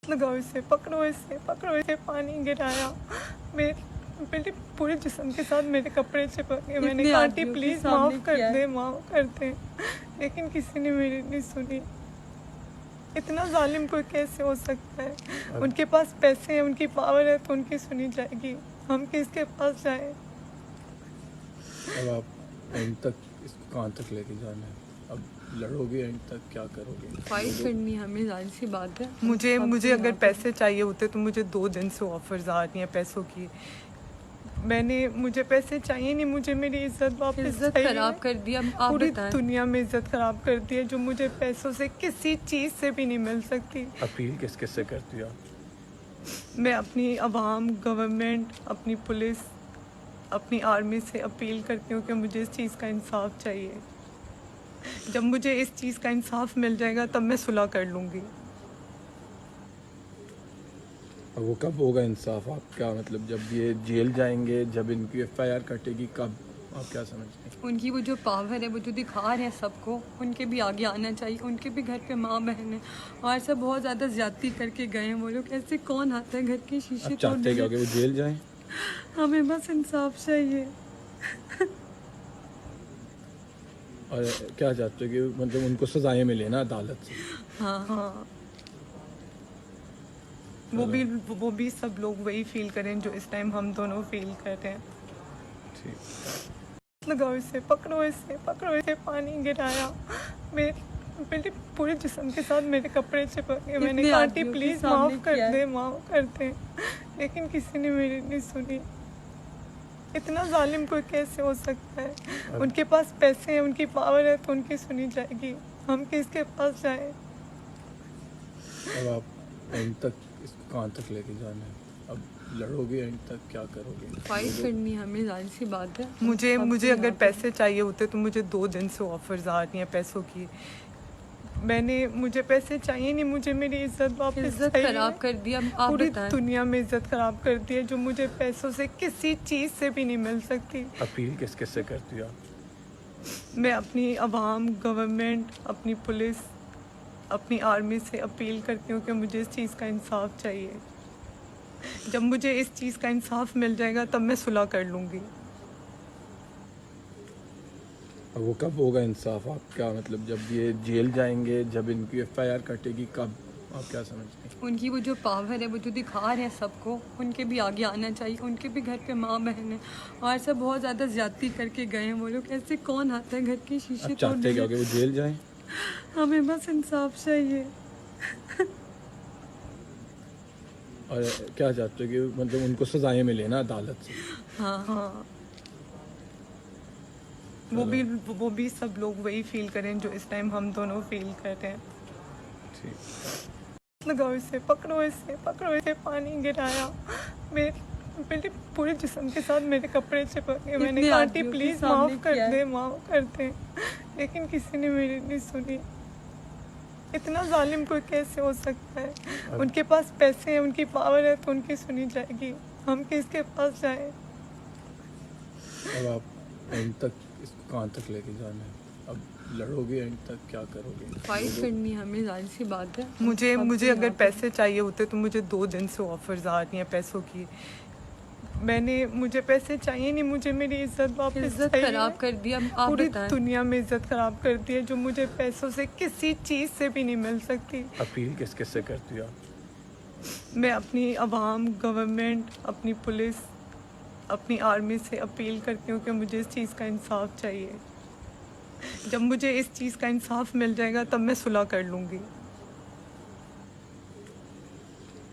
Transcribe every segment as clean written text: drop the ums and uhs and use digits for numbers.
लगाओ इसे, पकड़ो इसे, पकड़ो इसे, पानी गिराया मेरे पूरे जिस्म के साथ, मेरे कपड़े चिपक गए। मैंने कहा आंटी प्लीज़ माफ़ कर दे, माफ़ कर दे, लेकिन किसी ने मेरी नहीं सुनी। इतना जालिम कोई कैसे हो सकता है? उनके पास पैसे हैं, उनकी पावर है, तो उनकी सुनी जाएगी। हम किसके पास जाएं? अब आप एंड तक इसको कहाँ तक लेके जाना है? अब लड़ोगे एंड तक, क्या करोगे? फाइट करनी है हमें, जाहिर सी बात है। मुझे अगर पैसे चाहिए होते तो मुझे 2 दिन से ऑफर्स आ रही हैं पैसों की। मुझे पैसे चाहिए नहीं, मुझे मेरी इज्जत वापस इज्जत चाहिए। खराब कर दिया आप पूरी बताएं। दुनिया में इज्जत खराब कर दी है, जो मुझे पैसों से किसी चीज़ से भी नहीं मिल सकती। अपील किस किस से करती हो? मैं अपनी आवाम, गवर्नमेंट, अपनी पुलिस, अपनी आर्मी से अपील करती हूँ कि मुझे इस चीज़ का इंसाफ चाहिए। जब मुझे इस चीज़ का इंसाफ मिल जाएगा तब मैं सुलह कर लूँगी। अब वो कब होगा इंसाफ? आप क्या मतलब, जब ये जेल जाएंगे, जब इनकी FIR कटेगी, कब? आप क्या समझते हैं? उनकी वो जो पावर है, वो जो दिखा रहे हैं सबको, उनके भी आगे आना चाहिए। उनके भी घर पे माँ बहन है और सब बहुत ज़्यादा ज्यादती करके गए हैं वो लोग। ऐसे कौन आता है घर के शीशे आप चाहते हैं क्या कि वो जेल जाएं? हमें बस इंसाफ चाहिए। और क्या चाहते हो कि मतलब उनको सजाएं मिले ना अदालत से? हाँ, वो भी सब लोग वही फील करें जो इस टाइम हम दोनों फील कर रहे हैं। ठीक। लगाओ इसे, पकड़ो इसे, पकड़ो इसे, पानी गिराया मेरे पूरे जिस्म के साथ, मेरे कपड़े चिपक गए। मैंने कहा आंटी प्लीज़ माफ़ कर दे, माफ़ कर दे, लेकिन किसी ने मेरी नहीं सुनी। इतना जालिम कोई कैसे हो सकता है? उनके पास पैसे हैं, उनकी पावर है, तो उनकी सुनी जाएगी। हम किसके पास जाएं? अब आप एंड तक इसको कहाँ तक लेके जाना है? अब लड़ोगे एंड तक, क्या करोगे? फाइट करनी है हमें, जाहिर सी बात है। मुझे अगर पैसे चाहिए होते तो मुझे 2 दिन से ऑफर्स आ रही हैं पैसों की। मुझे पैसे चाहिए नहीं, मुझे मेरी इज्जत वापस इज्जत चाहिए। खराब कर दिया आप पूरी बताएं। दुनिया में इज्जत खराब कर दी है, जो मुझे पैसों से किसी चीज़ से भी नहीं मिल सकती। अपील किस किस से करती हो? मैं अपनी आवाम, गवर्नमेंट, अपनी पुलिस, अपनी आर्मी से अपील करती हूँ कि मुझे इस चीज़ का इंसाफ चाहिए। जब मुझे इस चीज़ का इंसाफ मिल जाएगा तब मैं सुलह कर लूँगी। अब वो कब होगा इंसाफ? आप क्या मतलब, जब ये जेल जाएंगे, जब इनकी FIR कटेगी, कब? आप क्या समझते हैं? उनकी वो जो पावर है, वो जो दिखा रहे हैं सबको, उनके भी आगे आना चाहिए। उनके भी घर पे माँ बहन है और सब बहुत ज़्यादा ज्यादती करके गए हैं वो लोग। ऐसे कौन आता है घर के शीशे आप चाहते हैं क्या कि वो जेल जाएं? हमें बस इंसाफ चाहिए। और क्या चाहते हो कि मतलब उनको सजाएं मिले ना अदालत से? हाँ, वो भी सब लोग वही फील करें जो इस टाइम हम दोनों फील कर रहे हैं। ठीक। लगाओ इसे, पकड़ो इसे, पकड़ो इसे, पानी गिराया मेरे पूरे जिस्म के साथ, मेरे कपड़े चिपक गए। मैंने कहा आंटी प्लीज़ माफ़ कर दे, माफ़ कर दे, लेकिन किसी ने मेरी नहीं सुनी। इतना जालिम कोई कैसे हो सकता है? उनके पास पैसे हैं, उनकी पावर है, तो उनकी सुनी जाएगी। हम किसके पास जाएं? अब आप एंड तक इसको कहाँ तक लेके जाना है? अब लड़ोगे एंड तक, क्या करोगे? फाइट करनी है हमें, जाहिर सी बात है। मुझे अगर पैसे चाहिए होते तो मुझे 2 दिन से ऑफर्स आ रही हैं पैसों की। मुझे पैसे चाहिए नहीं, मुझे मेरी इज्जत वापस इज्जत चाहिए। खराब कर दिया आप पूरी बताएं। दुनिया में इज्जत खराब कर दी है, जो मुझे पैसों से किसी चीज़ से भी नहीं मिल सकती। अपील किस किस से करती हो? मैं अपनी आवाम, गवर्नमेंट, अपनी पुलिस, अपनी आर्मी से अपील करती हूँ कि मुझे इस चीज़ का इंसाफ चाहिए। जब मुझे इस चीज़ का इंसाफ मिल जाएगा तब मैं सुलह कर लूँगी।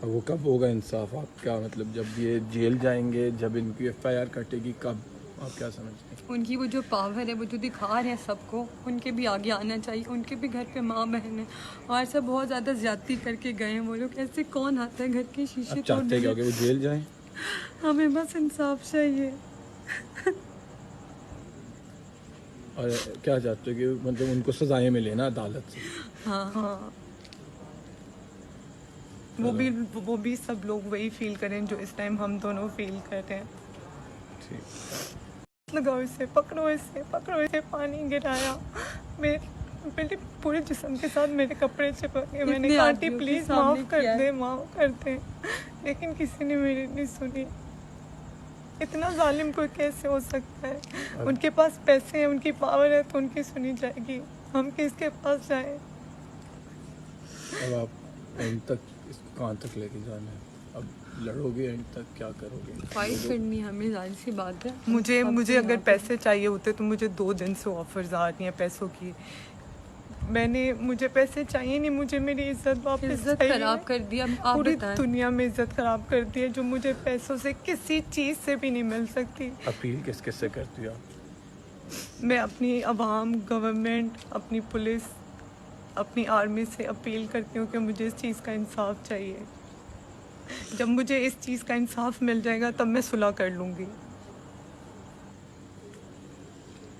अब वो कब होगा इंसाफ? आप क्या मतलब, जब ये जेल जाएंगे, जब इनकी FIR कटेगी, कब? आप क्या समझते हैं? उनकी वो जो पावर है, वो जो दिखा रहे हैं सबको, उनके भी आगे आना चाहिए। उनके भी घर पे माँ बहन है और सब बहुत ज़्यादा ज्यादती करके गए हैं वो लोग। ऐसे कौन आता है घर के शीशे आप चाहते हैं क्या कि वो जेल जाएं? हमें बस इंसाफ चाहिए। और क्या चाहते हो कि मतलब उनको सजाएं मिले ना अदालत से? हाँ, वो भी सब लोग वही फील करें जो इस टाइम हम दोनों फील कर रहे हैं। ठीक। लगाओ इसे, पकड़ो इसे, पकड़ो इसे, पानी गिराया बेटे पूरे जिस्म के साथ मेरे कपड़े चिपक गए। मैंने इतने कहा आंटी आदमियों के प्लीज सामने माफ कर किया है। दे, माफ कर दे, लेकिन किसी ने मेरी नहीं सुनी। इतना जालिम कोई कैसे हो सकता है? उनके पास पैसे हैं, उनकी पावर है, तो उनकी सुनी जाएगी। हम किसके पास जाएं? अब आप एंड तक इसको कहाँ तक लेके जाना है? अब लड़ोगे एंड तक, क्या करोगे? फाइट करनी हमें, जाहिर सी बात है। मुझे अब मुझे यहाँ अगर पे- पैसे चाहिए होते तो मुझे 2 दिन से ऑफर्स आ रही हैं पैसों की। मुझे पैसे चाहिए नहीं, मुझे मेरी इज्जत वापस इज्जत चाहिए। खराब कर दिया। आप पूरी बताएं। दुनिया में इज्जत खराब कर दी है, जो मुझे पैसों से किसी चीज़ से भी नहीं मिल सकती। अपील किस किस से करती हो आप? मैं अपनी अवाम, गवर्नमेंट, अपनी पुलिस, अपनी आर्मी से अपील करती हूँ कि मुझे इस चीज़ का इंसाफ चाहिए। जब मुझे इस चीज़ का इंसाफ मिल जाएगा तब मैं सुलह कर लूँगी।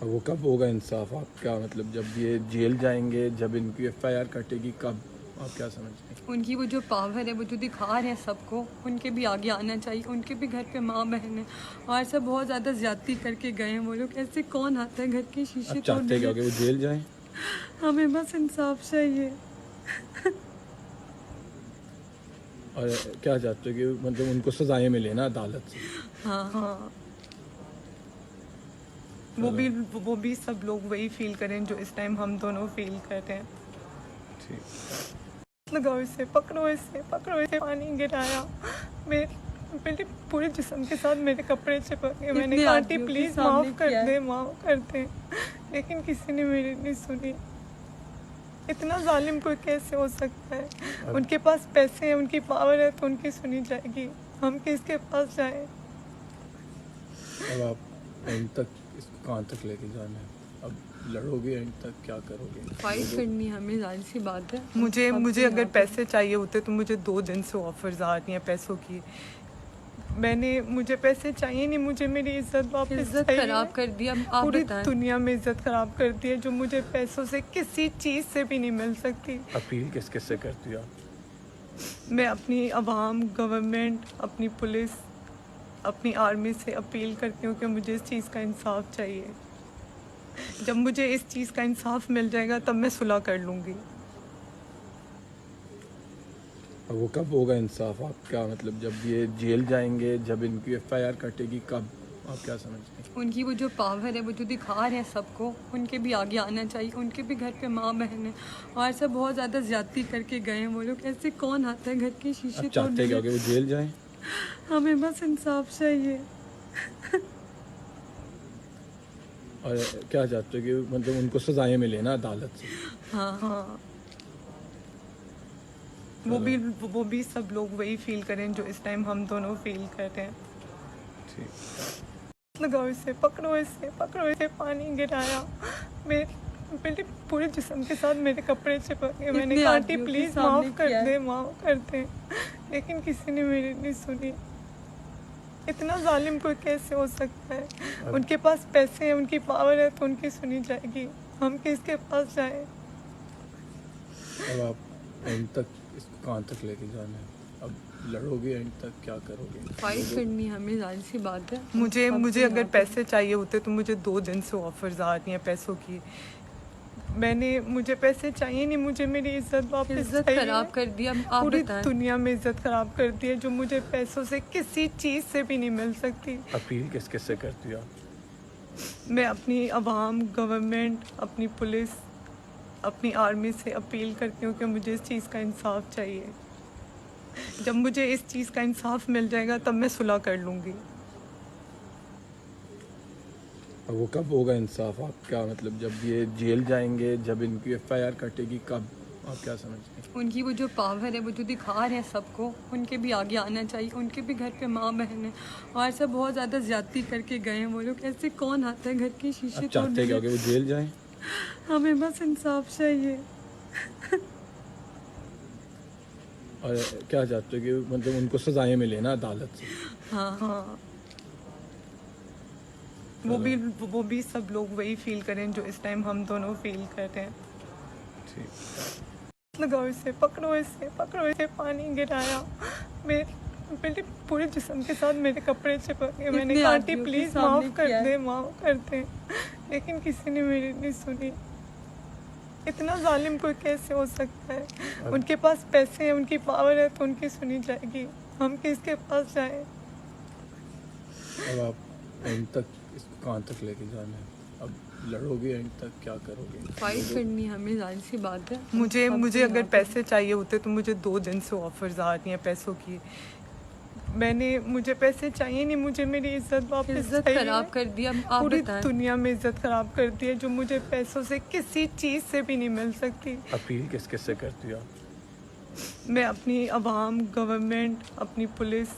और वो कब होगा इंसाफ? आप क्या मतलब, जब ये जेल जाएंगे, जब इनकी FIR कटेगी, कब? आप क्या समझते हैं? उनकी वो जो पावर है, वो जो दिखा रहे हैं सबको, उनके भी आगे आना चाहिए। उनके भी घर पे माँ बहन है और सब बहुत ज़्यादा ज्यादती करके गए हैं वो लोग। ऐसे कौन आता है घर के शीशे आप चाहते क्या तोड़ने? कि वो जेल जाएं? हमें बस इंसाफ चाहिए। और क्या चाहते हो कि मतलब उनको सजाएं मिले ना अदालत से? हाँ हाँ, वो भी सब लोग वही फील करें जो इस टाइम हम दोनों फील कर रहे हैं। ठीक। लगाओ इसे, पकड़ो इसे, पकड़ो इसे। पानी गिराया, मेरे पूरे जिस्म के साथ मेरे कपड़े चिपक गए। मैंने इतने कहा आंटी आदमियों के प्लीज सामने माफ कर किया है। दे, माफ कर दे, लेकिन किसी ने मेरी नहीं सुनी। इतना जालिम कोई कैसे हो सकता है? उनके पास पैसे हैं, उनकी पावर है, तो उनकी सुनी जाएगी। हम किसके पास जाएं? अब आप एंड तक इसको कहाँ तक लेके जाना है? अब लड़ोगे एंड तक, क्या करोगे? फाइट करनी हमें, जाहिर सी बात है। मुझे अब मुझे यहाँ अगर पे- पैसे चाहिए होते तो मुझे 2 दिन से ऑफर्स आ रही हैं पैसों की। मुझे पैसे चाहिए नहीं, मुझे मेरी इज्जत वापस इज्जत चाहिए। खराब कर दिया। आप पूरी बताएं। दुनिया में इज्जत खराब कर दी है, जो मुझे पैसों से किसी चीज़ से भी नहीं मिल सकती। अपील किस किस से करती हो आप? मैं अपनी अवाम, गवर्नमेंट, अपनी पुलिस, अपनी आर्मी से अपील करती हूँ कि मुझे इस चीज़ का इंसाफ चाहिए। जब मुझे इस चीज़ का इंसाफ मिल जाएगा तब मैं सुलह कर लूँगी। और वो कब होगा इंसाफ? आप क्या मतलब, जब ये जेल जाएंगे, जब इनकी FIR कटेगी, कब? आप क्या समझते हैं? उनकी वो जो पावर है, वो जो दिखा रहे हैं सबको, उनके भी आगे आना चाहिए। उनके भी घर पे माँ बहन है और सब बहुत ज़्यादा ज्यादती करके गए हैं वो लोग। ऐसे कौन आता है घर के शीशे आप चाहते क्या तोड़ने? कि वो जेल जाएं? हमें बस इंसाफ चाहिए। और क्या चाहते हो कि मतलब उनको सजाएं मिले ना अदालत से? हाँ, वो भी सब लोग वही फील करें जो इस टाइम हम दोनों फील कर रहे हैं। ठीक। लगाओ इसे, पकड़ो इसे, पकड़ो इसे। पानी गिराया, मेरे पूरे जिस्म के साथ मेरे कपड़े चिपक गए। मैंने इतने कहा आंटी आदमियों के प्लीज सामने माफ किया कर है। दे, माफ कर दे, लेकिन किसी ने मेरी नहीं सुनी। इतना जालिम कोई कैसे हो सकता है? उनके पास पैसे हैं, उनकी पावर है, तो उनकी सुनी जाएगी। हम किसके पास जाएं? अब आप एंड तक इसको कहाँ तक लेके जाना है? अब लड़ोगे एंड तक, क्या करोगे? फाइट करनी हमें, जाहिर सी बात है। मुझे अब मुझे यहाँ अगर पे- पैसे चाहिए होते तो मुझे 2 दिन से ऑफर्स आ रही हैं पैसों की। मुझे पैसे चाहिए नहीं, मुझे मेरी इज्जत वापस इज्जत चाहिए। खराब कर दिया। आप पूरी बताएं। दुनिया में इज्जत खराब कर दी है, जो मुझे पैसों से किसी चीज़ से भी नहीं मिल सकती। अपील किस किस से करती हो आप? मैं अपनी अवाम, गवर्नमेंट, अपनी पुलिस, अपनी आर्मी से अपील करती हूँ कि मुझे इस चीज़ का इंसाफ चाहिए। जब मुझे इस चीज़ का इंसाफ मिल जाएगा तब मैं सुलह कर लूँगी। और वो कब होगा इंसाफ? आप क्या मतलब, जब ये जेल जाएंगे, जब इनकी FIR कटेगी, कब? आप क्या समझते हैं? उनकी वो जो पावर है, वो जो दिखा रहे हैं सबको, उनके भी आगे आना चाहिए। उनके भी घर पे माँ बहन है और सब बहुत ज़्यादा ज्यादती करके गए हैं वो लोग। ऐसे कौन आता है घर के शीशे आप चाहते क्या तोड़ने? कि वो जेल जाएं? हमें बस इंसाफ चाहिए। और क्या चाहते हो कि मतलब उनको सजाएं मिले ना अदालत से? हाँ, वो भी सब लोग वही फील करें जो इस टाइम हम दोनों फील कर रहे हैं। ठीक। लगाओ इसे, पकड़ो इसे, पकड़ो इसे। पानी गिराया, मेरे पूरे जिस्म के साथ मेरे कपड़े चिपक गए। मैंने इतने कहा आंटी आदमियों के प्लीज सामने माफ कर किया है। दे, माफ कर दे, लेकिन किसी ने मेरी नहीं सुनी। इतना जालिम कोई कैसे हो सकता है? उनके पास पैसे हैं, उनकी पावर है तो उनकी सुनी जाएगी। हम किसके पास जाएं? अब आप एंड तक इसको कहाँ तक लेके जाना है? अब लड़ोगे एंड तक, क्या करोगे? फाइट करनी है हमें, जाहिर सी बात है। मुझे हम मुझे तो अगर यहाँ पे पैसे चाहिए होते तो मुझे 2 दिन से ऑफर्स आ रही हैं पैसों की। मुझे पैसे चाहिए नहीं, मुझे मेरी इज्जत वापस इज्जत चाहिए। खराब कर दी। अब आप पूरी बताएं। दुनिया में इज्जत खराब कर दी है, जो मुझे पैसों से किसी चीज़ से भी नहीं मिल सकती। अपील किस किस से करती हो आप? मैं अपनी आवाम, गवर्नमेंट, अपनी पुलिस,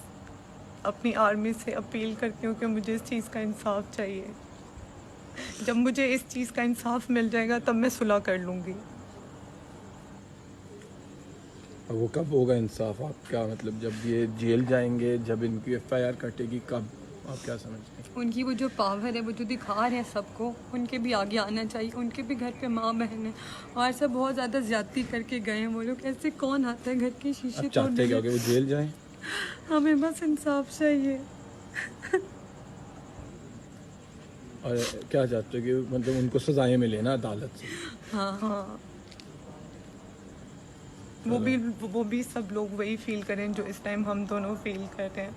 अपनी आर्मी से अपील करती हूँ कि मुझे इस चीज़ का इंसाफ चाहिए। जब मुझे इस चीज़ का इंसाफ मिल जाएगा तब मैं सुलह कर लूँगी। अब वो कब होगा इंसाफ? आप क्या मतलब, जब ये जेल जाएंगे, जब इनकी एफआईआर कटेगी, कब? आप क्या समझते हैं? उनकी वो जो पावर है, वो जो दिखा रहे हैं सबको, उनके भी आगे आना चाहिए। उनके भी घर पे माँ बहन है और सब बहुत ज़्यादा ज्यादती करके गए हैं वो लोग। ऐसे कौन आता है घर के शीशे आप चाहते हैं क्या कि वो जेल जाएं? हमें बस इंसाफ चाहिए। और क्या चाहते हो कि मतलब उनको सजाएं मिले ना अदालत से? हाँ, वो भी सब लोग वही फील करें जो इस टाइम हम दोनों फील कर रहे हैं।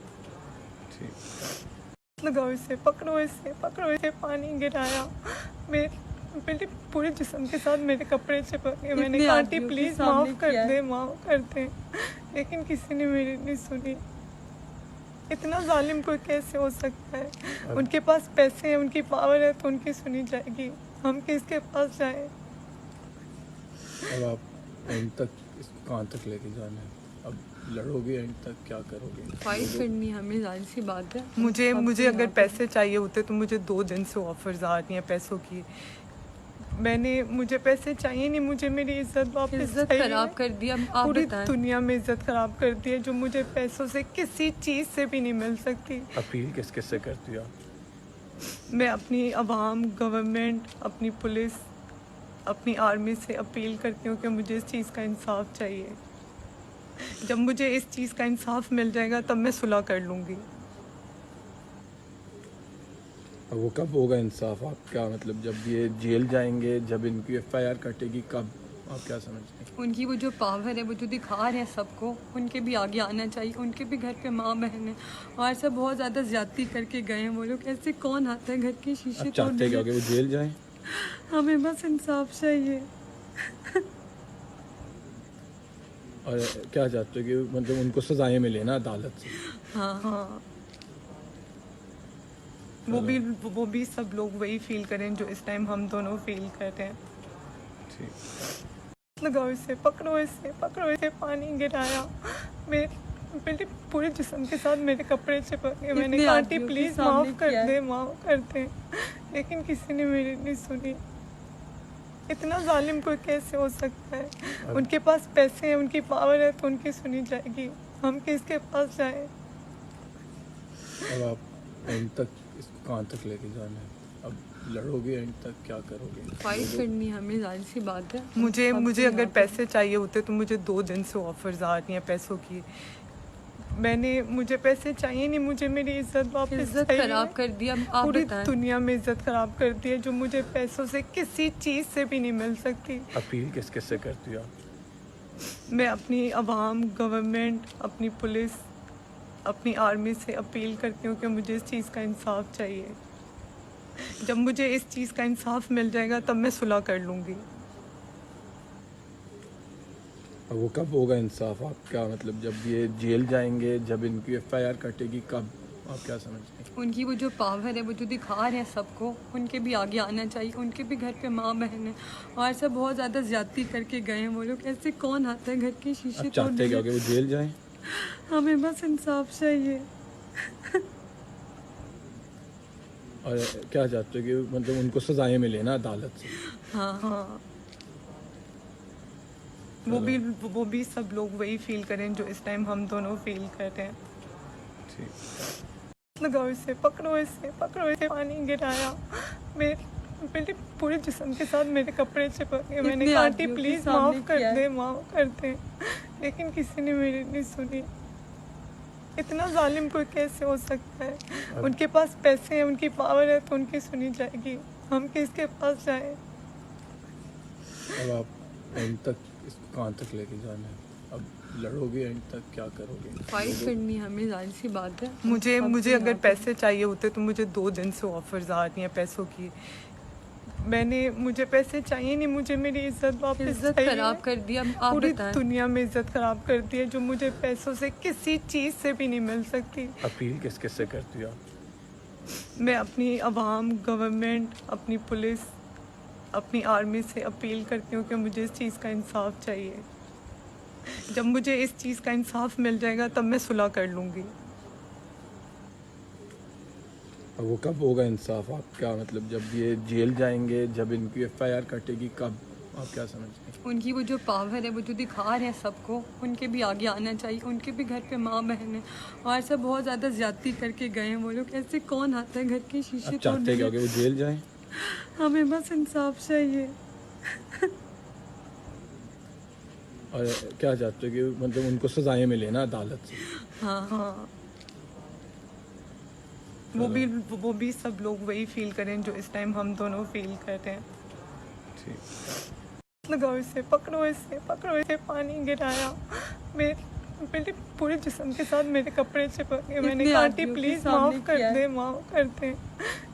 ठीक। लगाओ इसे, पकड़ो इसे, पानी गिराया मेरे पूरे जिस्म के साथ, मेरे कपड़े चिपक गए। मैंने कहा आंटी प्लीज माफ कर दे, लेकिन किसी ने मेरी नहीं सुनी। इतना जालिम कोई कैसे हो सकता है? उनके पास पैसे हैं, उनकी पावर है तो उनकी सुनी जाएगी। हम किसके पास जाएं? अब आप एंड तक इसको कहाँ तक लेके जाना है? अब लड़ोगे एंड तक, क्या करोगे? फाइट करनी है हमें, जाहिर सी बात है। मुझे हम तो अगर यहाँ पे पैसे चाहिए होते तो मुझे 2 दिन से ऑफर्स आ रही हैं पैसों की। मुझे पैसे चाहिए नहीं, मुझे मेरी इज्जत वापस इज्जत चाहिए। खराब कर दी। अब आप पूरी बताएं। दुनिया में इज्जत खराब कर दी है, जो मुझे पैसों से किसी चीज़ से भी नहीं मिल सकती। अपील किस किस से करती हो आप? मैं अपनी आवाम, गवर्नमेंट, अपनी पुलिस, अपनी आर्मी से अपील करती हूँ कि मुझे इस चीज़ का इंसाफ चाहिए। जब मुझे इस चीज़ का इंसाफ मिल जाएगा तब मैं सुलह कर लूँगी। अब वो कब होगा इंसाफ? आप क्या मतलब, जब ये जेल जाएंगे, जब इनकी एफआईआर कटेगी, कब? आप क्या समझते हैं? उनकी वो जो पावर है, वो जो दिखा रहे हैं सबको, उनके भी आगे आना चाहिए। उनके भी घर पे माँ बहन है और सब बहुत ज़्यादा ज्यादती करके गए हैं वो लोग। ऐसे कौन आता है घर के शीशे आप चाहते हैं क्या कि वो जेल जाएं? हमें बस इंसाफ चाहिए। और क्या चाहते हो कि मतलब उनको सजाएं मिले ना अदालत से? हाँ, वो भी सब लोग वही फील करें जो इस टाइम हम दोनों फील कर रहे हैं। ठीक। लगाओ इसे, पकड़ो इसे, पानी गिराया मेरे पूरे जिस्म के साथ, मेरे कपड़े चिपक गए। मैंने कहा आंटी प्लीज माफ कर दे, लेकिन किसी ने मेरी नहीं सुनी। इतना जालिम कोई कैसे हो सकता है? उनके पास पैसे हैं, उनकी पावर है तो उनकी सुनी जाएगी। हम किसके पास जाएं? अब आप एंड तक इसको कहाँ तक लेके जाना है? अब लड़ोगे एंड तक, क्या करोगे? फाइट करनी है हमें, जाहिर सी बात है। मुझे हम तो अगर यहाँ पे पैसे चाहिए होते तो मुझे 2 दिन से ऑफर्स आ रही हैं पैसों की। मुझे पैसे चाहिए नहीं, मुझे मेरी इज्जत वापस इज्जत चाहिए। खराब कर दी। अब आप पूरी बताएं। दुनिया में इज्जत खराब कर दी है, जो मुझे पैसों से किसी चीज़ से भी नहीं मिल सकती। अपील किस किस से करती हो आप? मैं अपनी आवाम, गवर्नमेंट, अपनी पुलिस, अपनी आर्मी से अपील करती हूँ कि मुझे इस चीज़ का इंसाफ चाहिए। जब मुझे इस चीज़ का इंसाफ मिल जाएगा तब मैं सुलह कर लूँगी। अब वो कब होगा इंसाफ? आप क्या मतलब, जब ये जेल जाएंगे, जब इनकी एफआईआर कटेगी, कब? आप क्या समझते हैं? उनकी वो जो पावर है, वो जो दिखा रहे हैं सबको, उनके भी आगे आना चाहिए। उनके भी घर पे माँ बहन है और सब बहुत ज़्यादा ज्यादती करके गए हैं वो लोग। ऐसे कौन आता है घर के शीशे आप चाहते हैं क्या कि वो जेल जाएं? हमें बस इंसाफ चाहिए। और क्या चाहते हो कि मतलब उनको सजाएं मिले ना अदालत से? हाँ, वो भी सब लोग वही फील करें जो इस टाइम हम दोनों फील कर रहे हैं। ठीक। लगाओ इसे, पकड़ो इसे, पानी गिराया मेरे पूरे जिस्म के साथ, मेरे कपड़े चिपक गए। मैंने कहा आंटी प्लीज माफ कर दे, लेकिन किसी ने मेरी नहीं सुनी। इतना जालिम कोई कैसे हो सकता है? उनके पास पैसे हैं, उनकी पावर है तो उनकी सुनी जाएगी। हम किसके पास जाएं? अब आप एंड तक इसको कहाँ तक लेके जाना है? अब लड़ोगे एंड तक, क्या करोगे? फाइट करनी है हमें, जाहिर सी बात है। मुझे सब मुझे भी अगर यहाँ पे- पैसे चाहिए होते तो मुझे 2 दिन से ऑफर्स आ रही हैं पैसों की। मुझे पैसे चाहिए नहीं, मुझे मेरी इज्जत वापस इज्जत चाहिए। खराब कर दी। अब आप पूरी बताएं। दुनिया में इज्जत खराब कर दी है, जो मुझे पैसों से किसी चीज़ से भी नहीं मिल सकती। अपील किस किस से करती हो आप? मैं अपनी आवाम, गवर्नमेंट, अपनी पुलिस, अपनी आर्मी से अपील करती हूँ कि मुझे इस चीज़ का इंसाफ चाहिए। जब मुझे इस चीज़ का इंसाफ मिल जाएगा तब मैं सुलह कर लूँगी। अब वो कब होगा इंसाफ? आप क्या मतलब, जब ये जेल जाएंगे, जब इनकी एफआईआर कटेगी, कब? आप क्या समझते हैं? उनकी वो जो पावर है वो जो दिखा रहे हैं सबको, उनके भी आगे आना चाहिए। उनके भी घर पे माँ बहन है और सब बहुत ज़्यादा ज्यादती करके गए हैं वो लोग। ऐसे कौन आता है घर के शीशे आप चाहते क्या कि वो जेल जाएं? हमें बस इंसाफ चाहिए। और क्या चाहते हो कि मतलब उनको सजाएं मिले ना अदालत से? हाँ हाँ, वो भी सब लोग वही फील करें जो इस टाइम हम दोनों फील कर रहे हैं। ठीक। लगाओ इसे, पकड़ो इसे, पानी गिराया मेरे पूरे जिस्म के साथ, मेरे कपड़े चिपक गए। मैंने इतने कहा आंटी आदमियों के प्लीज सामने माफ कर किया है। दे, माफ कर दे,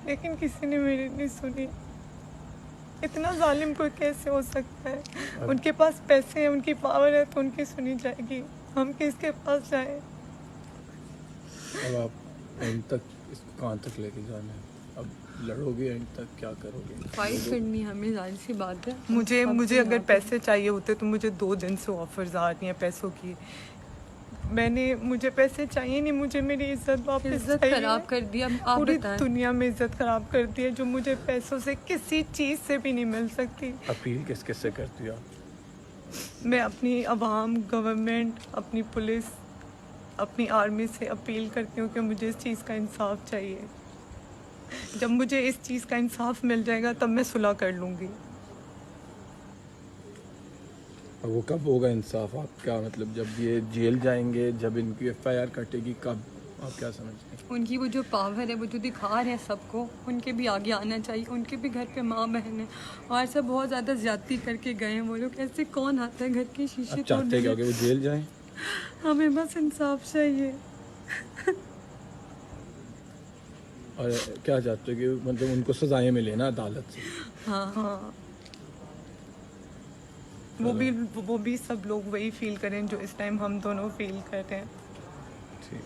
लेकिन किसी ने मेरी नहीं सुनी। इतना जालिम कोई कैसे हो सकता है? उनके पास पैसे हैं, उनकी पावर है तो उनकी सुनी जाएगी। हम किसके पास जाएं? अब आप एंड तक इसको कहाँ तक लेके जाना है? अब लड़ोगे एंड तक, क्या करोगे? फाइट करनी है हमें, जाहिर सी बात है। मुझे सब भी मुझे अगर यहाँ पे- पैसे चाहिए होते तो मुझे 2 दिन से ऑफर्स आ रही हैं पैसों की। मुझे पैसे चाहिए नहीं, मुझे मेरी इज्जत वापस इज्जत चाहिए। खराब कर दी। अब आप पूरी बताएं। दुनिया में इज्जत खराब कर दी है, जो मुझे पैसों से किसी चीज़ से भी नहीं मिल सकती। अपील किस किस से करती हो आप? मैं अपनी आवाम, गवर्नमेंट, अपनी पुलिस, अपनी आर्मी से अपील करती हूँ कि मुझे इस चीज़ का इंसाफ चाहिए। जब मुझे इस चीज़ का इंसाफ मिल जाएगा तब मैं सुलह कर लूँगी। अब वो कब होगा इंसाफ? आप क्या मतलब, जब ये जेल जाएंगे, जब इनकी एफआईआर कटेगी, कब? आप क्या समझते हैं? उनकी वो जो पावर है वो जो दिखा रहे हैं सबको, उनके भी आगे आना चाहिए। उनके भी घर पे माँ बहन है और सब बहुत ज़्यादा ज्यादती करके गए हैं वो लोग। ऐसे कौन आता है घर के शीशे आप चाहते क्या कि वो जेल जाएं? हमें बस इंसाफ चाहिए। और क्या चाहते हो कि मतलब उनको सजाएं मिले ना अदालत से? हाँ वो भी सब लोग वही फील करें जो इस टाइम हम दोनों फील कर रहे हैं। ठीक।